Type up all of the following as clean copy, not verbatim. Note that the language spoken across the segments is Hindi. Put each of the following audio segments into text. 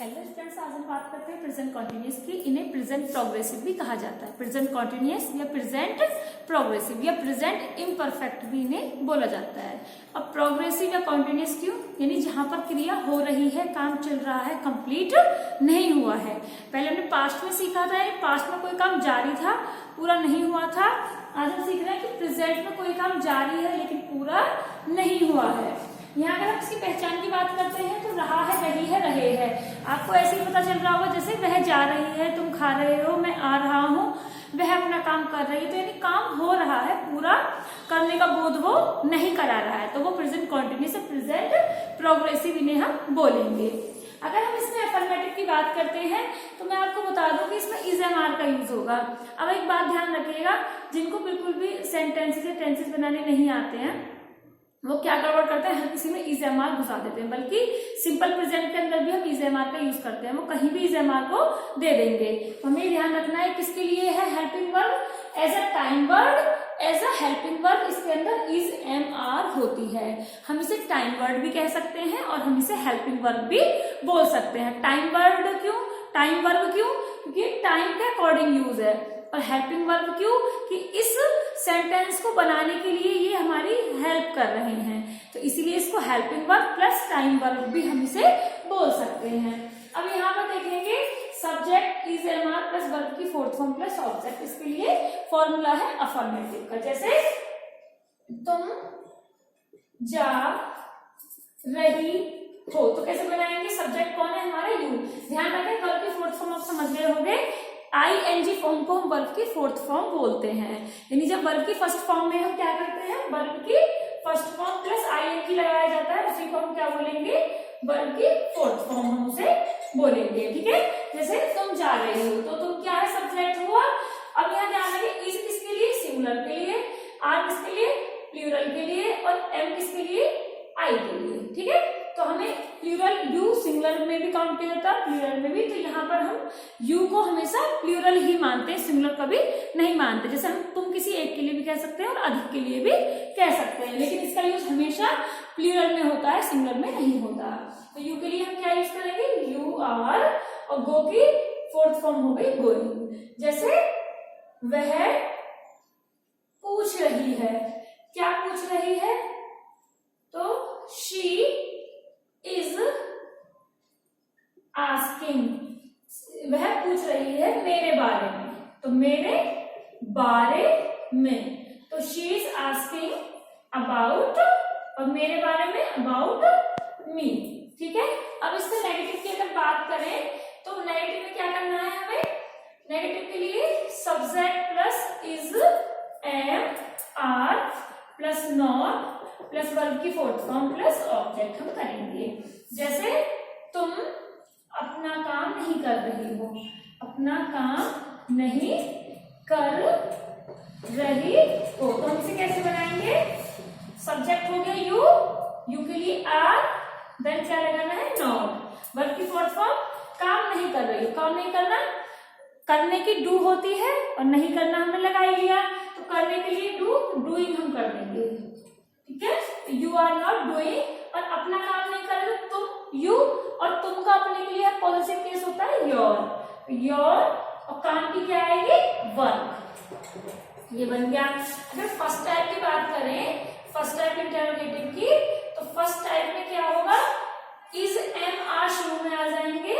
हेलो स्टूडेंट्स, आज हम बात करते हैं प्रेजेंट कॉन्टिन्यूस की। इन्हें प्रेजेंट प्रोग्रेसिव भी कहा जाता है। प्रेजेंट कॉन्टिन्यूस या प्रेजेंट प्रोग्रेसिव या प्रेजेंट इम्परफेक्ट भी इन्हें बोला जाता है। अब प्रोग्रेसिव या कॉन्टिन्यूस क्यों? यानी जहां पर क्रिया हो रही है, काम चल रहा है, कंप्लीट नहीं हुआ है। पहले हमने पास्ट में सीखा था, पास्ट में कोई काम जारी था, पूरा नहीं हुआ था। आज हम सीख रहे हैं कि प्रेजेंट में कोई काम जारी है लेकिन पूरा नहीं हुआ है। यहाँ अगर हम इसकी पहचान की बात करते हैं तो रहा है, रही है, रहे हैं। आपको ऐसे ही पता चल रहा होगा जैसे वह जा रही है, तुम खा रहे हो, मैं आ रहा हूँ, वह अपना काम कर रही है। तो यानी काम हो रहा है, पूरा करने का बोध वो नहीं करा रहा है, तो वो प्रेजेंट कॉन्टिन्यूस है, प्रेजेंट प्रोग्रेसिव इन्हें हम बोलेंगे। अगर हम इसमें अफर्मेटिव की बात करते हैं तो मैं आपको बता दूं कि इसमें इज एम आर का यूज होगा। अब एक बात ध्यान रखिएगा, जिनको बिल्कुल भी सेंटेंसेस या टेंसेस बनाने नहीं आते हैं वो क्या गड़बड़ करते हैं, हर किसी में इज एम आर घुसा देते हैं। बल्कि सिंपल प्रेजेंट के अंदर भी हम इज एम आर का यूज करते हैं, वो कहीं भी इज एम आर को दे देंगे। तो हमें ध्यान रखना है किसके लिए है helping verb, as a time word, as a helping verb इसके अंदर इज एम आर होती है। हम इसे टाइम वर्ड भी कह सकते हैं और हम इसे हेल्पिंग वर्ब भी बोल सकते हैं। टाइम वर्ड क्यों, टाइम वर्ब क्यों? क्योंकि टाइम के अकॉर्डिंग यूज है। और हेल्पिंग वर्ब क्यों? कि इस सेंटेंस को बनाने के लिए ये हमारी हेल्प कर रहे हैं, तो इसीलिए इसको helping verb plus time verb भी हम इसे बोल सकते हैं। अब यहाँ पर देखेंगे subject is am are plus verb की फोर्थ फॉर्म प्लस ऑब्जेक्ट, इसके लिए फॉर्मूला है अफर्मेटिव का। जैसे तुम जा रही हो, तो कैसे बनाएंगे? सब्जेक्ट कौन है हमारा? यू। ध्यान रखें वर्ब की फोर्थ फॉर्म आप समझ गए होंगे। आईएनजी फॉर्म को हम वर्ब की फोर्थ फॉर्म बोलते हैं। यानी जब वर्ब की फर्स्ट फॉर्म में हम क्या करते हैं, वर्ब की फर्स्ट फॉर्म प्लस आईएनजी लगाया जाता है, उसी को हम क्या बोलेंगे? वर्ब की फोर्थ फॉर्म हम उसे बोलेंगे। ठीक है, जैसे तुम जा रहे हो तो तुम क्या है? सब्जेक्ट हुआ। अब यहाँ ध्यान रखें इज किसके लिए? सिंगुलर के लिए, आर किसके लिए? प्लूरल के लिए, और एम किसके लिए? आई के लिए। ठीक है, तो हमें प्लूरल यू सिंगुलर में भी काउंट किया जाता है, प्लूरल में भी। तो यहाँ पर हम यू को हमेशा प्लूरल ही मानते हैं, सिंगुलर कभी नहीं मानते। जैसे हम तुम किसी एक के लिए भी कह सकते हैं और अधिक के लिए भी कह सकते हैं, लेकिन इसका यूज हमेशा प्लूरल में होता है, सिंगुलर में नहीं होता। तो यू के लिए हम क्या यूज करेंगे? यू आर, और गो की फोर्थ फॉर्म हो गई गोइंग। जैसे वह पूछ रही है, क्या पूछ रही है? तो शी इज आस्किंग, वह पूछ रही है मेरे बारे में, तो मेरे बारे में। तो शी इज आस्किंग अबाउट, और मेरे बारे में अबाउट मी। ठीक है, अब इसका नेगेटिव की अगर बात करें तो नेगेटिव में क्या करना है हमें? नेगेटिव के लिए subject plus is am are plus not plus verb की फोर्थ फॉर्म प्लस ऑब्जेक्ट हम करेंगे। जैसे तुम अपना काम नहीं कर रही हो, अपना काम नहीं कर रही हो, तो हम इसे कैसे बनाएंगे? सब्जेक्ट हो गया यू, यू के लिए आर, देन क्या लगाना है? नॉट। वर्ब की फोर्थ फॉर्म काम नहीं कर रही हो, काम नहीं करना, करने की डू होती है और नहीं करना हमने लगा ही लिया, तो करने के लिए डू, डूइंग हम कर देंगे। ठीक है, यू आर नॉट डूइंग, और अपना काम नहीं कर रहे तुम, यू, और तुम का अपने के लिए पॉजिटिव केस होता है योर, योर, और काम की क्या आएगी? वर्क। ये बन गया। अगर फर्स्ट टाइप की बात करें, फर्स्ट टाइप इंटरोगेटिव की, तो फर्स्ट टाइप में क्या होगा? इज एम आर शुरू में आ जाएंगे,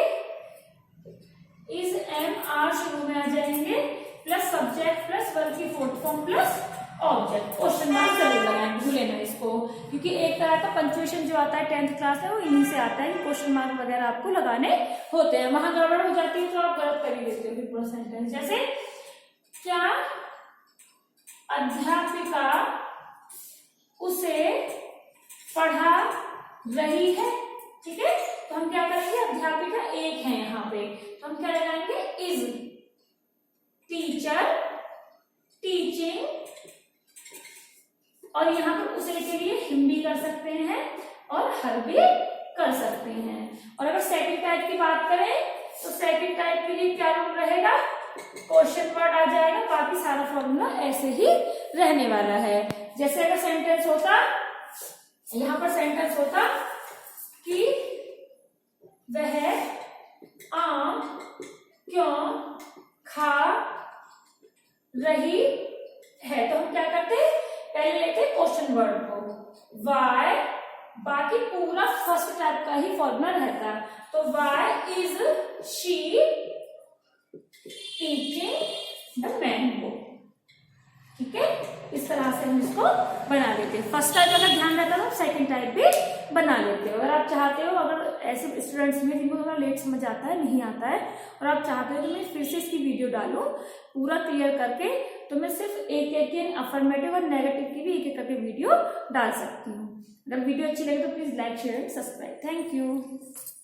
इज एम आर शुरू में आ जाएंगे, प्लस सब्जेक्ट प्लस वर्ब की fourth form plus object. Question mark जरूर लगाएं, भूले ना इसको, क्योंकि एक तरह का पंक्चुएशन जो आता है 10th क्लास में वो इन्हीं से आता है। क्वेश्चन मार्क वगैरह आपको लगाने होते हैं, वहां गड़बड़ हो जाती है तो आप गलत कर ही देते हो फिर पूरा सेंटेंस। जैसे क्या अध्यापिका उसे पढ़ा रही है? ठीक है, तो हम क्या करेंगे? अध्यापिका एक है यहाँ पे, तो हम क्या लगाएंगे? इज टीचर टीचिंग, और यहाँ पर उसे के लिए हिम भी कर सकते हैं और हर भी कर सकते हैं। और अगर सेकंड टाइप की बात करें तो सेकंड टाइप के लिए क्या रूल रहेगा? क्वेश्चन वर्ड आ जाएगा, बाकी सारा फॉर्मूला ऐसे ही रहने वाला है। जैसे अगर सेंटेंस होता, यहाँ पर सेंटेंस होता कि वह आम क्यों खा रही है। तो हम क्या करते हैं, पहले लेते हैं क्वेश्चन वर्ड को, वाई, बाकी पूरा फर्स्ट टाइप का ही फॉर्मूला रहता है। तो why is she eating the mango. ठीक है, इस तरह से हम इसको बना लेते हैं। फर्स्ट टाइप अगर ध्यान रहता है तो सेकंड टाइप भी बना लेते हो। अगर आप चाहते हो, अगर ऐसे स्टूडेंट्स में जिनको थोड़ा लेट समझ आता है, नहीं आता है, और आप चाहते हो तो मैं फिर से इसकी वीडियो डालूं पूरा क्लियर करके, तो मैं सिर्फ एक एक अफर्मेटिव और नेगेटिव की भी एक एक करके वीडियो डाल सकती हूँ। अगर वीडियो अच्छी लगे तो please like share and subscribe. Thank you.